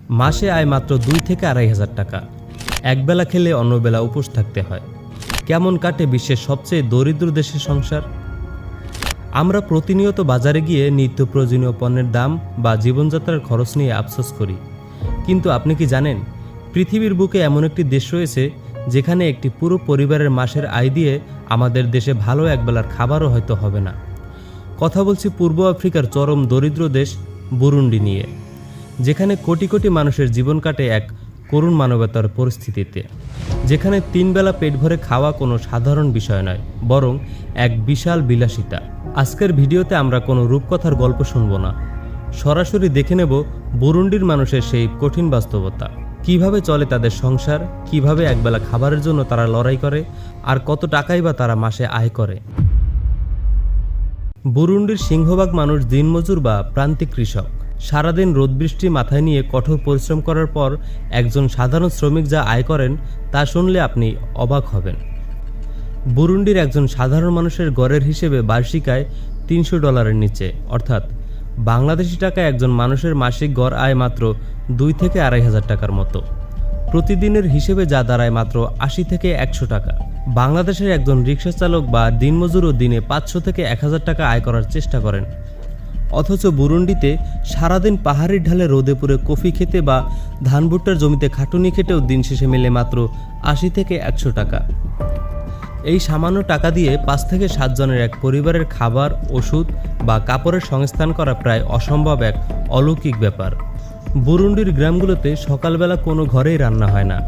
মাসে আয় মাত্র 2 থেকে 2,500 টাকা। একবেলা খেলে অন্যবেলা উপোস থাকতে হয়। কেমন কাটে বিশ্বের সবচেয়ে দরিদ্র দেশের সংসার? আমরা প্রতিনিয়ত বাজারে গিয়ে নিত্য প্রয়োজনীয় পণ্যের দাম বা জীবনযাত্রার খরচ নিয়ে আফসোস করি, কিন্তু আপনি কি জানেন পৃথিবীর বুকে এমন একটি দেশ রয়েছে যেখানে একটি পুরো পরিবারের মাসের আয় দিয়ে আমাদের দেশে ভালো একবেলার খাবারও হয়তো হবে না। কথা বলছি পূর্ব আফ্রিকার চরম দরিদ্র দেশ বুরুন্ডি নিয়ে, যেখানে কোটি কোটি মানুষের জীবন কাটে এক করুণ মানবতার পরিস্থিতিতে, যেখানে 3 বেলা পেট ভরে খাওয়া কোনো সাধারণ বিষয় নয়, বরং এক বিশাল বিলাসিতা। আজকের ভিডিওতে আমরা কোনো রূপকথার গল্প শুনব না, সরাসরি দেখে নেব বুরুন্ডির মানুষের সেই কঠিন বাস্তবতা। কিভাবে চলে তাদের সংসার, কিভাবে একবেলা খাবারের জন্য তারা লড়াই করে, আর কত টাকাই বা তারা মাসে আয় করে। বুরুন্ডির সিংহভাগ মানুষ দিনমজুর বা প্রান্তিক কৃষক। সারাদিন রোদ বৃষ্টি মাথায় নিয়ে কঠোর পরিশ্রম করার পর একজন সাধারণ শ্রমিক যা আয় করেন তা শুনলে আপনি অবাক হবেন। বুরুন্ডির একজন সাধারণ মানুষের গড়ের হিসেবে বার্ষিক আয় $300 নিচে, অর্থাৎ বাংলাদেশি টাকায় একজন মানুষের মাসিক গড় আয় মাত্র 2 থেকে 2,500 টাকার মতো। প্রতিদিনের হিসেবে যা দাঁড়ায় মাত্র 80 থেকে 100 টাকা। বাংলাদেশের একজন রিক্সা চালক বা দিনমজুরও দিনে 500 থেকে 1000 টাকা আয় করার চেষ্টা করেন, অথচ বুরুন্ডিতে সারাদিন পাহাড়ির ঢালে রোদে পুড়ে কফি খেতে বা ধান ভুট্টার জমিতে খাটুনি খেটেও দিন শেষে মেলে মাত্র 80 থেকে 100 টাকা। এই সামান্য টাকা দিয়ে 5 থেকে 7 জনের এক পরিবারের খাবার, ওষুধ বা কাপড়ের সংস্থান করা প্রায় অসম্ভব এক অলৌকিক ব্যাপার। বুরুন্ডির গ্রামগুলোতে সকালবেলা কোনো ঘরেই রান্না হয় না,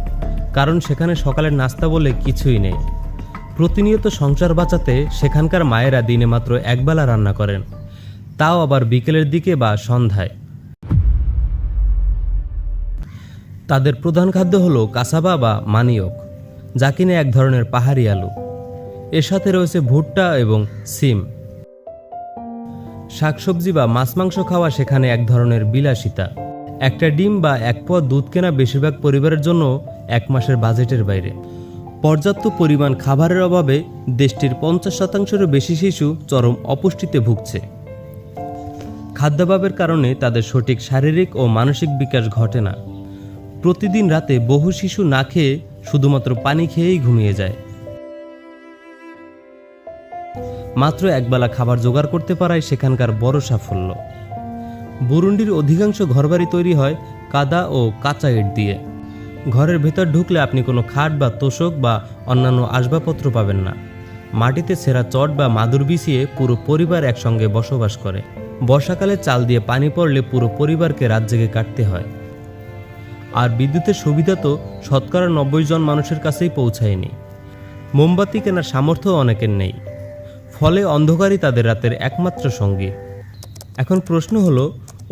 কারণ সেখানে সকালের নাস্তা বলে কিছুই নেই। প্রতিনিয়ত সংসার বাঁচাতে সেখানকার মায়েরা দিনে মাত্র একবেলা রান্না করেন, তাও আবার বিকেলের দিকে বা সন্ধ্যায়। তাদের প্রধান খাদ্য হলো কাসাবা বা মানিয়ক, যা কিনা এক ধরনের পাহাড়ি আলু। এর সাথে রয়েছে ভুট্টা এবং সিম। শাকসবজি বা মাছ মাংস খাওয়া সেখানে এক ধরনের বিলাসিতা। একটা ডিম বা 1 পোয়া দুধ কেনা বেশিরভাগ পরিবারের জন্য 1 মাসের বাজেটের বাইরে। পর্যাপ্ত পরিমাণ খাবারের অভাবে দেশটির 50%-এরও বেশি শিশু চরম অপুষ্টিতে ভুগছে। খাদ্যাভাবের কারণে তাদের সঠিক শারীরিক ও মানসিক বিকাশ ঘটে না। প্রতিদিন রাতে বহু শিশু না খেয়ে শুধুমাত্র পানি খেয়েই ঘুমিয়ে যায়। মাত্র একবেলা খাবার জোগাড় করতে পারাই সেখানকার বড় সাফল্য। বুরুন্ডির অধিকাংশ ঘরবাড়ি তৈরি হয় কাদা ও কাঁচা ইট দিয়ে। ঘরের ভেতর ঢুকলে আপনি কোনো খাট বা তোশক বা অন্যান্য আসবাবপত্র পাবেন না। মাটিতে ছেঁড়া চট বা মাদুর বিছিয়ে পুরো পরিবার একসঙ্গে বসবাস করে। বর্ষাকালে চাল দিয়ে পানি পড়লে পুরো পরিবারকে রাত জেগে কাটতে হয়। আর বিদ্যুতের সুবিধা তো শতকরা 90 জন মানুষের কাছেই পৌঁছায়নি। মোমবাতি কেনার সামর্থ্য অনেকের নেই, ফলে অন্ধকারই তাদের রাতের একমাত্র সঙ্গী। এখন প্রশ্ন হলো,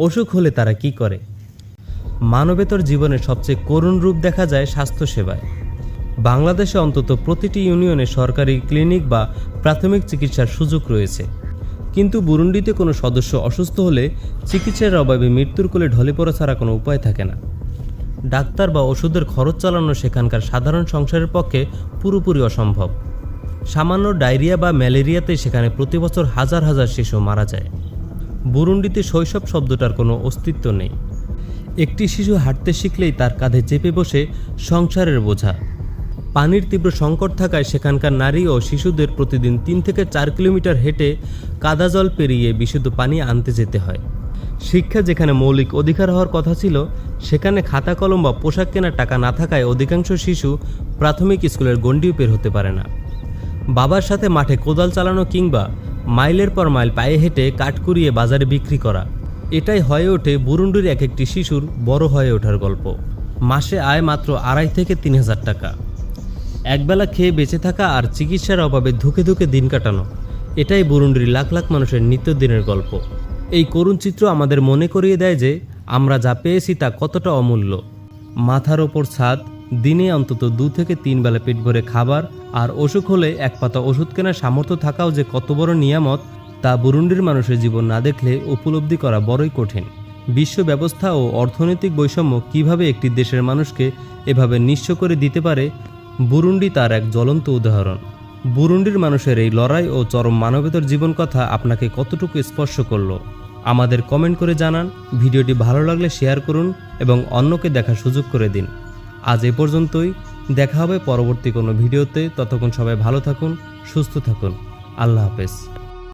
অসুখ হলে তারা কি করে? মানবেতর জীবনের সবচেয়ে করুণ রূপ দেখা যায় স্বাস্থ্যসেবায়। বাংলাদেশে অন্তত প্রতিটি ইউনিয়নে সরকারি ক্লিনিক বা প্রাথমিক চিকিৎসার সুযোগ রয়েছে, কিন্তু বুরুন্ডিতে কোনো সদস্য অসুস্থ হলে চিকিৎসার অভাবে মৃত্যুর কোলে ঢলে পড়া ছাড়া কোনো উপায় থাকে না। ডাক্তার বা ওষুধের খরচ চালানো সেখানকার সাধারণ সংসারের পক্ষে পুরোপুরি অসম্ভব। সামান্য ডায়রিয়া বা ম্যালেরিয়াতে সেখানে প্রতি বছর হাজার হাজার শিশু মারা যায়। বুরুন্ডিতে শৈশব শব্দটার কোনো অস্তিত্ব নেই। একটি শিশু হাঁটতে শিখলেই তার কাঁধে চেপে বসে সংসারের বোঝা। পানির তীব্র সংকট থাকায় সেখানকার নারী ও শিশুদের প্রতিদিন 3 থেকে 4 কিলোমিটার হেঁটে কাদা জল পেরিয়ে বিশুদ্ধ পানি আনতে যেতে হয়। শিক্ষা যেখানে মৌলিক অধিকার হওয়ার কথা ছিল, সেখানে খাতা কলম বা পোশাক কেনার টাকা না থাকায় অধিকাংশ শিশু প্রাথমিক স্কুলের গণ্ডিও পের হতে পারে না। বাবার সাথে মাঠে কোদাল চালানো কিংবা মাইলের পর মাইল পায়ে হেঁটে কাঠ কুড়িয়ে বাজারে বিক্রি করা, এটাই হয়ে ওঠে বুরুন্ডির এক একটি শিশুর বড় হয়ে ওঠার গল্প। মাসে আয় মাত্র 2,500 থেকে 3,000 টাকা। একবেলা খেয়ে বেঁচে থাকা আর চিকিৎসার অভাবে ধুকে ধুকে দিন কাটানো, এটাই বুরুন্ডির লাখ লাখ মানুষের নিত্যদিনের গল্প। এই করুণ চিত্র আমাদের মনে করিয়ে দেয় যে আমরা যা পেয়েছি তা কতটা অমূল্য। মাথার ওপর ছাদ, দিনে অন্তত 2 থেকে 3 বেলা পেট ভরে খাবার, আর অসুখ হলে 1 পাতা ওষুধ কেনার সামর্থ্য থাকাও যে কত বড় নিয়ামত, তা বুরুন্ডির মানুষের জীবন না দেখলে উপলব্ধি করা বড়ই কঠিন। বিশ্ব ব্যবস্থা ও অর্থনৈতিক বৈষম্য কিভাবে একটি দেশের মানুষকে এভাবে নিঃস্ব করে দিতে পারে, বুরুন্ডি তার এক জ্বলন্ত উদাহরণ। বুরুন্ডির মানুষের এই লড়াই ও চরম মানবেতর জীবন কথা আপনাকে কতটুকু স্পর্শ করলো? আমাদের কমেন্ট করে জানান। ভিডিওটি ভালো লাগলে শেয়ার করুন এবং অন্যকে দেখার সুযোগ করে দিন। আজ এ পর্যন্তই, দেখা হবে পরবর্তী কোনো ভিডিওতে। ততক্ষণ সবাই ভালো থাকুন, সুস্থ থাকুন। আল্লাহ হাফেজ।